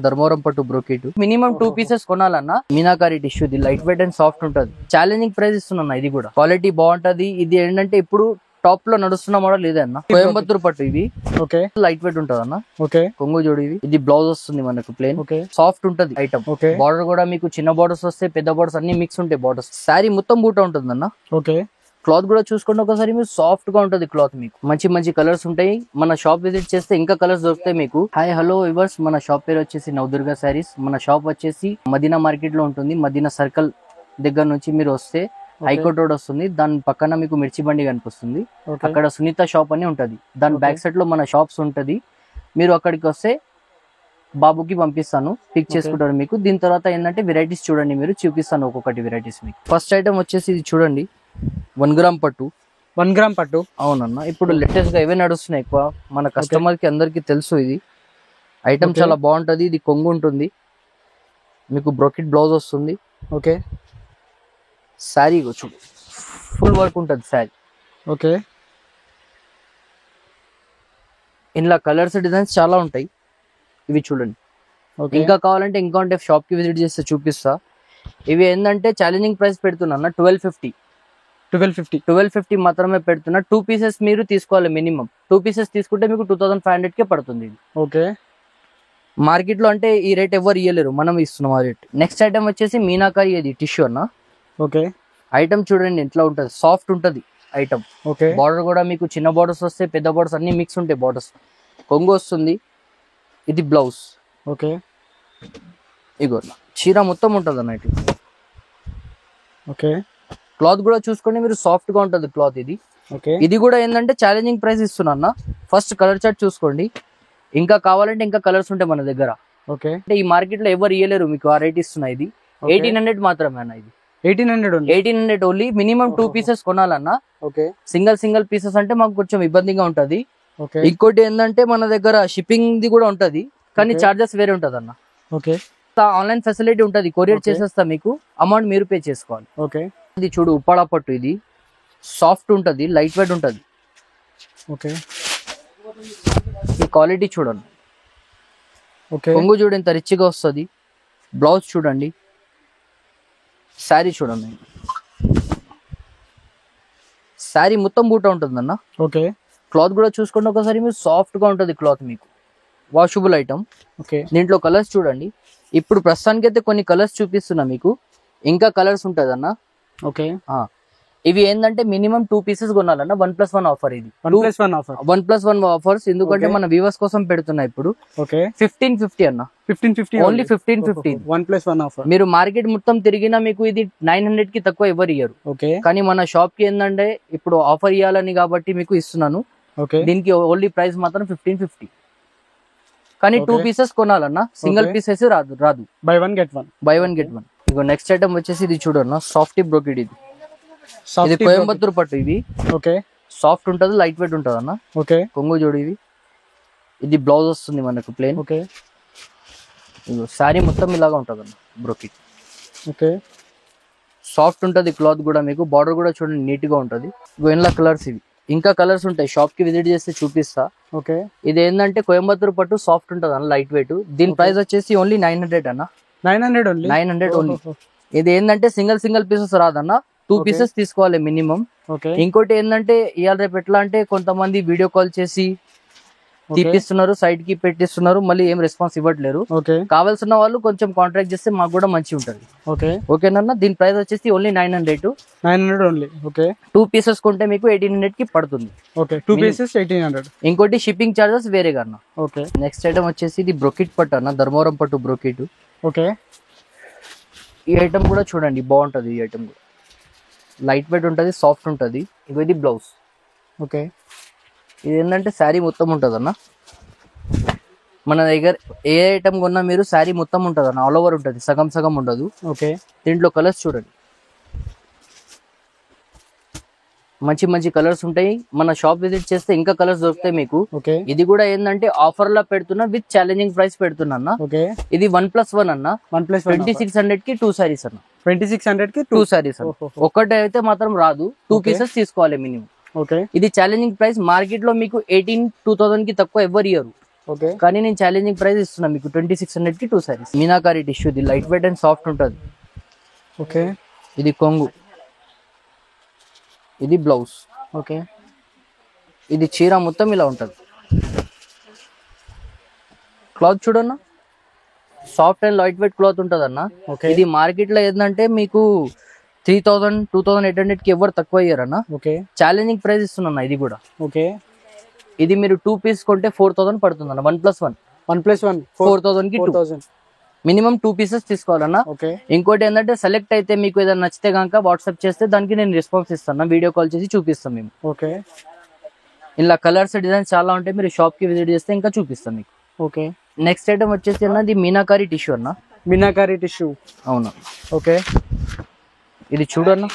ధర్మవరం పట్టు brocade minimum 2 pieces కొనాలన్నా meenakari tissue the light weight and soft ఉంటది. ఛాలెంజింగ్ ప్రైస్ ఇస్తున్నా. ఇది కూడా క్వాలిటీ బాగుంటది. ఇది ఏంటంటే ఇప్పుడు టాప్ లో నడుస్తున్న మోడల్ ఇదే అన్న. కోయంబత్తూర్ పట్టు ఇవి. ఓకే, లైట్ వెయిట్ ఉంటది అన్న. ఓకే, కొంగు జోడి ఇవి. ఇది బ్లౌజ్ వస్తుంది మనకు ప్లేన్. ఓకే, సాఫ్ట్ ఉంటది ఐటమ్. ఓకే, బార్డర్ కూడా మీకు చిన్న బార్డర్స్ వస్తాయి, పెద్ద బార్డర్స్ అన్ని మిక్స్ ఉంటాయి బార్డర్స్. శారీ మొత్తం బూట ఉంటుంది అన్న. ఓకే, క్లాత్ కూడా చూసుకోండి ఒకసారి, మీరు సాఫ్ట్ గా ఉంటది క్లాత్. మీకు మంచి మంచి కలర్స్ ఉంటాయి. మన షాప్ విజిట్ చేస్తే ఇంకా కలర్స్ దొరుకుతాయి మీకు. హాయ్ హలో వివర్స్, మన షాప్ పేరు వచ్చేసి నవదుర్గా శారీస్. మన షాప్ వచ్చేసి మదీనా మార్కెట్ లో ఉంటుంది. మదీనా సర్కిల్ దగ్గర నుంచి మీరు వస్తే హైకోర్ట్ రోడ్ వస్తుంది. దాని పక్కన మీకు మిర్చి బండి కనిపిస్తుంది. అక్కడ సునీత షాప్ అని ఉంటది. దాని బ్యాక్ సైడ్ లో మన షాప్స్ ఉంటది. మీరు అక్కడికి వస్తే బాబుకి పంపిస్తాను, పిక్ చేసుకుంటారు మీకు. దీని తర్వాత ఏంటంటే వెరైటీస్ చూడండి, మీరు చూపిస్తాను ఒక్కొక్కటి వెరైటీస్ మీకు. ఫస్ట్ ఐటమ్ వచ్చేసి ఇది చూడండి, 1 గ్రామ్ పట్టు. 1 గ్రామ్ పట్టు. అవునన్నా, ఇప్పుడు లేటెస్ట్ గా ఇవే నడుస్తున్నాయి ఎక్కువ. మన కస్టమర్ కి అందరికి తెలుసు. ఇది ఐటమ్ చాలా బాగుంటది. ఇది కొంగు ఉంటుంది, మీకు బ్రోకెట్ బ్లౌజ్ వస్తుంది. ఓకే, శారీ చూడు ఫుల్ వర్క్ ఉంటుంది శారీ. ఓకే, ఇందులో కలర్స్ డిజైన్స్ చాలా ఉంటాయి. ఇవి చూడండి. ఇంకా కావాలంటే ఇంకా ఉంటే షాప్ కి విజిట్ చేస్తే చూపిస్తా. ఇవి ఏంటంటే ఛాలెంజింగ్ ప్రైస్ పెడుతున్నా 1250 మాత్రమే పెడుతున్నా. 2 పీసెస్ మీరు తీసుకోవాలి మినిమం. 2 పీసెస్ తీసుకుంటే మీకు 2500 కే పడుతుంది ఇది. ఓకే, మార్కెట్ లో అంటే ఈ రేట్ ఎవరు ఇయ్యలేరు, మనం ఇస్తున్నాం ఆ రేట్. నెక్స్ట్ ఐటమ్ వచ్చేసి మీనాకారి, ఇది టిష్యూ అన్న. ఓకే, ఐటమ్ చూడండి ఎట్లా ఉంటది, సాఫ్ట్ ఉంటది ఐటమ్. ఓకే, బార్డర్ కూడా మీకు చిన్న బార్డర్స్ వస్తాయి, పెద్ద బార్డర్స్ అన్ని మిక్స్ ఉంటాయి బార్డర్స్. కొంగు వస్తుంది. ఇది బ్లౌజ్. ఓకే, ఇగో చీర మొత్తం ఉంటది అన్న ఇట్లా. ఓకే, క్లాత్ కూడా చూసుకోండి మీరు, సాఫ్ట్ గా ఉంటది క్లాత్ ఇది. ఓకే, ఇది కూడా ఏంటంటే ఛాలెంజింగ్ ప్రైస్ ఇస్తున్నా. ఫస్ట్ కలర్ చార్ట్ చూసుకోండి. ఇంకా కావాలంటే ఇంకా కలర్స్ ఉంటాయి మన దగ్గర. ఓకే, అంటే ఈ మార్కెట్ లో ఎవరు ఇయ్యలేరు మీకు ఆ రేట్ ఇస్తున్నా. ఇది 1800 మాత్రమే అన్న. ఇది 1800 ఓన్లీ. మినిమం 2 పీసెస్ కొనాలన్నా. ఓకే, సింగిల్ పీసెస్ అంటే మాకు కొంచెం ఇబ్బందిగా ఉంటది. ఓకే, ఇంకోటి ఏంటంటే మన దగ్గర షిప్పింగ్ ది కూడా ఉంటది, కానీ చార్జెస్ వేరే ఉంటది అన్న. ఓకే, ఆన్లైన్ ఫెసిలిటీ ఉంటది, కొరియర్ చేసేస్తా మీకు. అమౌంట్ మీరు పే చేసుకోవాలి. ఓకే, ఇది చూడు ఉప్పాడ పట్టు. ఇది సాఫ్ట్ ఉంటది, లైట్ వెయిట్ ఉంటది. ఓకే, ఈ క్వాలిటీ చూడండి. ఓకే, కొంగు చూడు ఎంత రిచ్ గా వస్తుంది. బ్లౌజ్ చూడండి, శారీ చూడండి. శారీ మొత్తం బూట ఉంటుంది అన్న. ఓకే, క్లాత్ కూడా చూసుకోండి ఒకసారి, మీరు సాఫ్ట్ గా ఉంటది క్లాత్ మీకు. Washable item. ఓకే, దీంట్లో కలర్స్ చూడండి. ఇప్పుడు ప్రస్తుతానికి అయితే కొన్ని కలర్స్ చూపిస్తున్నా మీకు, ఇంకా కలర్స్ ఉంటది అన్న. ఓకే, ఇవి ఏంటంటే మినిమం 2 పీసెస్ కొనాలన్న. 1+1 ఆఫర్. ఇది 1+1 ఆఫర్స్, ఎందుకంటే మన వ్యూవర్స్ కోసం పెడుతున్నా ఇప్పుడు. ఓకే, 1550 అన్న. 1550 ఓన్లీ 1550 1+1 ఆఫర్. మీరు మార్కెట్ మొత్తం తిరిగినా మీకు ఇది 900 కి తక్కువ ఎవరు ఇయ్యరు. ఓకే, కానీ మన షాప్ కి ఏంటంటే ఇప్పుడు ఆఫర్ ఇవ్వాలని కాబట్టి మీకు ఇస్తున్నాను. ఓకే, దీనికి ఓన్లీ ప్రైస్ మాత్రం 1550. కానీ 2 పీసెస్ కొనాలన్నా, సింగిల్ పీసెస్ రాదు. By one get one. Ego next item వచ్చేసి ఇది చూడన్న, సాఫ్ట్ బ్రోకెట్. ఇది కోయంబత్తూర్ పట్టు ఇవి. ఓకే, సాఫ్ట్ ఉంటది, లైట్ వెయిట్ ఉంటది అన్న. ఓకే, కొంగు జోడి ఇవి. ఇది బ్లౌజ్ వస్తుంది మనకు ప్లేన్. ఓకే, శారీ మొత్తం ఇలాగా ఉంటది అన్న బ్రోకెట్. ఓకే, సాఫ్ట్ ఉంటది క్లాత్ కూడా మీకు. బార్డర్ కూడా చూడండి నీట్ గా ఉంటది. ఇందులో కలర్స్ ఇవి, ఇంకా కలర్స్ ఉంటాయి. షాప్ కి విజిట్ చేస్తే చూపిస్తా. ఓకే, ఇది ఏంటంటే కోయంబత్తూర్ పట్టు సాఫ్ట్ ఉంటది అన్న, లైట్ వెయిట్. దీని ప్రైస్ వచ్చేసి ఓన్లీ 900 అన్న. 900 ఓన్లీ. ఇది ఏంటంటే సింగిల్ పీసెస్ రాదన్న, 2 పీసెస్ తీసుకోవాలి మినిమం. ఇంకోటి ఏంటంటే ఇవాళ రేపు ఎట్లా అంటే కొంతమంది వీడియో కాల్ చేసి తీపిస్తున్నారు, సైడ్ కి పెట్టిస్తున్నారు, మళ్ళీ ఏం రెస్పాన్స్ ఇవ్వట్లేరు. కావాల్సిన వాళ్ళు కొంచెం కాంటాక్ట్ చేస్తే మాకు కూడా మంచి ఉంటది. ఓకేనన్నా, దీని ప్రైస్ వచ్చేసి ఓన్లీ 900 ఓన్లీ. ఓకే, 2 పీసెస్ కొంటే మీకు 1800 కి పడుతుంది. Okay, 2 pieces 1800. ఇంకోటి షిప్పింగ్ చార్జెస్ వేరేగా అన్న. ఓకే, నెక్స్ట్ ఐటమ్ వచ్చేసి ఇది బ్రోకెట్ పట్టు అన్న, ధర్మవరం పట్టు బ్రోకెట్. ఓకే, ఈ ఐటమ్ కూడా చూడండి బాగుంటది. ఈ ఐటమ్ కూడా లైట్ వెయిట్ ఉంటది, సాఫ్ట్ ఉంటది. ఇది బ్లౌజ్. ఓకే, ఇది ఏంటంటే శారీ మొత్తం ఉంటది అన్న. మన దగ్గర ఏ ఐటమ్ కొన్నా మీరు శారీ మొత్తం ఉంటది అన్న, ఆల్ ఓవర్ ఉంటది, సగం ఉండదు. ఓకే, దీంట్లో కలర్స్ చూడండి, మంచి కలర్స్ ఉంటాయి. మన షాప్ విజిట్ చేస్తే ఇంకా కలర్స్ దొరుకుతాయి మీకు. ఓకే, ఇది కూడా ఏంటంటే ఆఫర్ లా పెడుతున్నా, విత్ ఛాలెంజింగ్ ప్రైస్ పెడుతున్నా అన్న. ఓకే, ఇది 1+1 అన్న. 2600 కి 2 సారీస్ అన్న. 2600 కి 2 సారీస్. ఒకటి అయితే మాత్రం రాదు, 2 పీసెస్ తీసుకోవాలి మినిమం. ఓకే, ఇది ఛాలెంజింగ్ ప్రైస్. మార్కెట్ లో మీకు 18,000 కి తక్కువ ఎవరు ఇయ్యరు. ఓకే కానీ నేను ఛాలెంజింగ్ ప్రైస్ ఇస్తున్నా మీకు 2600 కి 2 సారీస్. మీనాకారి టిష్యూ, ఇది లైట్ వెయిట్ అండ్ సాఫ్ట్ ఉంటుంది. ఓకే ఇది కొంగు, ఇది బ్లౌజ్. ఓకే ఇది చీర మొత్తం ఇలా ఉంటుంది. క్లాత్ చూడన్నా, soft and light weight cloth ఉంటుంది అన్న. ఇది మార్కెట్ లో ఏంటంటే మీకు 3000 2800 కి ఎవరు తక్కువ అయ్యారన్న. ఓకే ఛాలెంజింగ్ ప్రైస్ ఇస్తున్నా ఇది కూడా. ఓకే ఇది మీరు 2 పీస్ కొంటే 4000 పడుతుంది అన్న. 1+1 4000 కి 2. మినిమం 2 పీసెస్ తీసుకోవాలన్నా. ఓకే ఇంకోటి ఏంటంటే సెలెక్ట్ అయితే మీకు ఏదైనా నచ్చితే కనుక వాట్సాప్ చేస్తే దానికి నేను రెస్పాన్స్ ఇస్తాను, వీడియో కాల్ చేసి చూపిస్తాం మేము. ఓకే ఇలా కలర్స్ డిజైన్స్ చాలా ఉంటాయి, మీరు షాప్ కి విజిట్ చేస్తే ఇంకా చూపిస్తాం మీకు. ఓకే నెక్స్ట్ ఐటమ్ వచ్చేసి అన్న, ఇది మీనాకారి టిష్యూ అన్న. మీనాకారి టిష్యూ, అవును. ఓకే ఇది చూడన్న,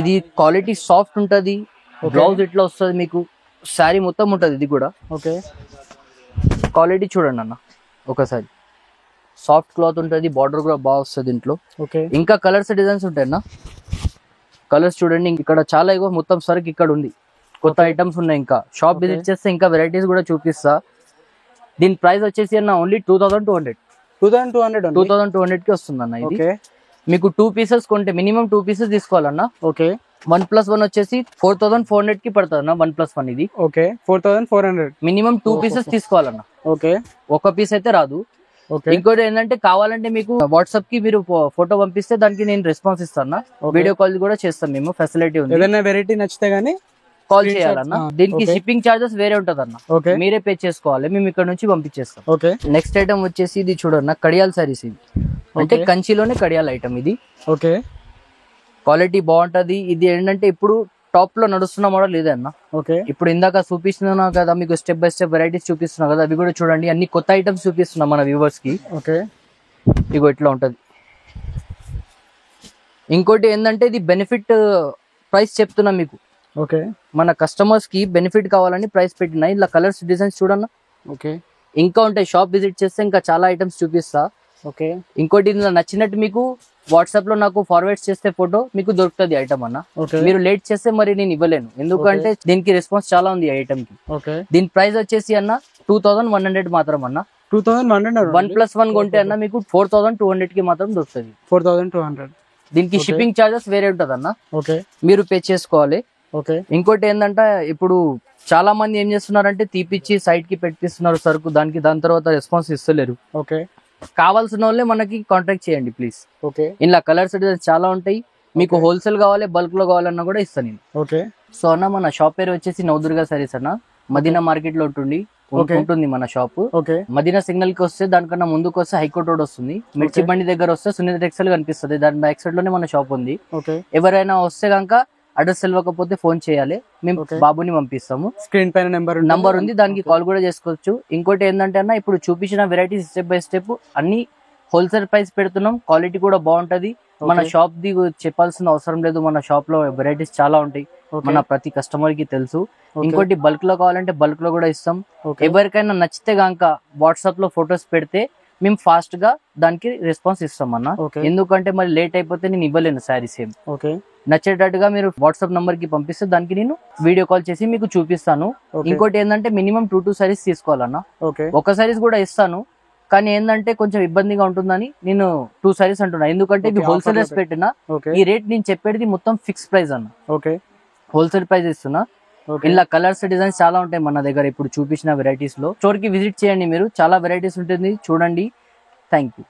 ఇది క్వాలిటీ సాఫ్ట్ ఉంటది. బ్లౌజ్ ఇట్లా వస్తుంది మీకు, శారీ మొత్తం ఉంటది. ఇది కూడా ఓకే క్వాలిటీ చూడండి అన్న ఒకసారి. సాఫ్ట్ క్లాత్ ఉంటుంది, బార్డర్ కూడా బాగా వస్తుంది దీంట్లో. ఓకే ఇంకా కలర్స్ డిజైన్స్ ఉంటాయి అన్న. కలర్స్ చూడండి, ఇక్కడ చాలా ఎక్కువ మొత్తం సరుకు ఇక్కడ ఉంది, కొత్త ఐటమ్స్ ఉన్నాయి. ఇంకా షాప్ విజిట్ చేస్తే ఇంకా వెరైటీస్ కూడా చూపిస్తా. దీని ప్రైస్ వచ్చేసి అన్న ఓన్లీ 2200 కి వస్తుంది అన్న. ఇది మీకు 2 పీసెస్ కొంటే మినిమం 2 పీసెస్ తీసుకోవాలన్న. ఓకే 1+1 వచ్చేసి 4400 కి పడుతుంది అన్న. 1+1 ఇది. ఓకే 4400. మినిమం 2 పీసెస్ తీసుకోవాలన్న. ఓకే ఒక పీస్ అయితే రాదు. ఇంకోటి ఏంటంటే కావాలంటే మీకు వాట్సాప్ కి మీరు ఫోటో పంపిస్తే దానికి నేను రెస్పాన్స్ ఇస్తాను. వీడియో కాల్ కూడా చేస్తాం మేము, ఫెసిలిటీ ఉంది. ఏదైనా వెరైటీ నచ్చితే గానీ కాల్ చేయాలన్న. దీనికి షిప్పింగ్ చార్జెస్ వేరే ఉంటది అన్న, మీరే పే చేసుకోవాలి, మేము ఇక్కడ నుంచి పంపించేస్తాం. ఓకే నెక్స్ట్ ఐటమ్ వచ్చేసి ఇది చూడన్న, కడియాల్ సారీస్. ఇది అంటే కంచిలోనే కడియాల్ ఐటమ్ ఇది. ఓకే క్వాలిటీ బాగుంటది. ఇది ఏంటంటే ఇప్పుడు టాప్ లో నడుస్తున్న మోడల్ ఇదే అన్న. ఓకే ఇప్పుడు ఇందాక చూపిస్తున్నా కదా మీకు, స్టెప్ బై స్టెప్ వెరైటీస్ చూపిస్తున్నా కదా, అవి కూడా చూడండి. అన్ని కొత్త ఐటమ్స్ చూపిస్తున్నా మన వ్యూవర్స్ కి. ఓకే ఇగో ఇట్లా ఉంటది. ఇంకోటి ఏంటంటే ఇది బెనిఫిట్ ప్రైస్ చెప్తున్నా మీకు. ఓకే మన కస్టమర్స్ కి బెనిఫిట్ కావాలని ప్రైస్ పెట్టినా. ఇలా కలర్స్ డిజైన్స్ చూడన్నా. ఓకే ఇంకా ఉంటాయి, షాప్ విజిట్ చేస్తే ఇంకా చాలా ఐటమ్స్ చూపిస్తా. ఓకే ఇంకోటి ఇందులో నచ్చినట్టు మీకు వాట్సాప్ లో నాకు ఫార్వర్డ్ చేస్తే ఫోటో మీకు దొరుకుతుంది ఐటమ్ అన్న. మీరు లేట్ చేస్తే మరి నేను ఇవ్వలేను, ఎందుకంటే దీనికి రెస్పాన్స్ చాలా ఉంది ఐటమ్ కి. దీని ప్రైస్ వచ్చేసి అన్న 2100 మాత్రం అన్న. 2100 1+1 కొంటే అన్న మీకు 4200 కి మాత్రం దొరుకుతుంది. 4200. దీనికి షిప్పింగ్ చార్జెస్ వేరే ఉంటది అన్న, ఓకే మీరు పే చేసుకోవాలి. ఓకే ఇంకోటి ఏంటంటే ఇప్పుడు చాలా మంది ఏం చేస్తున్నారంటే తీపిచ్చి సైట్ కి పెట్టిస్తున్నారు సరుకు, దాని తర్వాత రెస్పాన్స్ ఇస్తలేరు. ఓకే కావాల్సిన వాళ్ళే మనకి కాంటాక్ట్ చేయండి ప్లీజ్. ఓకే ఇలా కలర్స్ చాలా ఉంటాయి, మీకు హోల్సేల్ కావాలి బల్క్ లో కావాలన్నా కూడా ఇస్తాను నేను. ఓకే సో అన్న మన షాప్ పేరు వచ్చేసి నవదుర్గా సారీస్ అన్న. మదీనా మార్కెట్ లో ఉంటుంది మన షాప్. మదీనా సిగ్నల్ కి వస్తే దానికన్నా ముందుకు వస్తే హైకోర్ట్ రోడ్ వస్తుంది. మిర్చి బండి దగ్గర వస్తే సునీత టెక్స్టైల్ కనిపిస్తుంది, దాని బ్యాక్ సైడ్ లోనే మన షాప్ ఉంది. ఎవరైనా వస్తే కనుక అడ్రస్ తెలియకపోతే ఫోన్ చేయాలి, మేము బాబుని పంపిస్తాము. స్క్రీన్ పైన నంబర్ ఉంది, దానికి కాల్ కూడా చేసుకోవచ్చు. ఇంకోటి ఏంటంటే అన్న, ఇప్పుడు చూపించిన వెరైటీస్ స్టెప్ బై స్టెప్ అన్ని హోల్సేల్ ప్రైస్ పెడుతున్నాం, క్వాలిటీ కూడా బాగుంటది. మన షాప్ ది చెప్పాల్సిన అవసరం లేదు, మన షాప్ లో వెరైటీస్ చాలా ఉంటాయి, మన ప్రతి కస్టమర్ కి తెలుసు. ఇంకోటి బల్క్ లో కావాలంటే బల్క్ లో కూడా ఇస్తాం. ఎవరికైనా నచ్చితే గనక వాట్సాప్ లో ఫొటోస్ పెడితే మేము ఫాస్ట్ గా దానికి రెస్పాన్స్ ఇస్తాం అన్న. ఎందుకంటే మరి లేట్ అయిపోతే నేను ఇవ్వలేను శారీస్ ఏం. నచ్చేటట్టుగా మీరు వాట్సాప్ నంబర్ కి పంపిస్తే దానికి నేను వీడియో కాల్ చేసి మీకు చూపిస్తాను. ఇంకోటి ఏంటంటే మినిమం 2 సారీస్ తీసుకోవాలన్నా. ఒక సారీస్ కూడా ఇస్తాను, కానీ ఏంటంటే కొంచెం ఇబ్బందిగా ఉంటుందని నేను 2 సారీస్ అంటున్నా. ఎందుకంటే ఇది హోల్సేలర్స్ పెట్టినా, ఈ రేట్ నేను చెప్పేది మొత్తం ఫిక్స్ ప్రైస్ అన్న, హోల్సేల్ ప్రైస్ ఇస్తున్నా. ఇలా కలర్స్ డిజైన్స్ చాలా ఉంటాయి మన దగ్గర. ఇప్పుడు చూపించిన వెరైటీస్ లో స్టోర్ కి విజిట్ చేయండి, మీరు చాలా వెరైటీస్ ఉంటుంది, చూడండి. Thank you.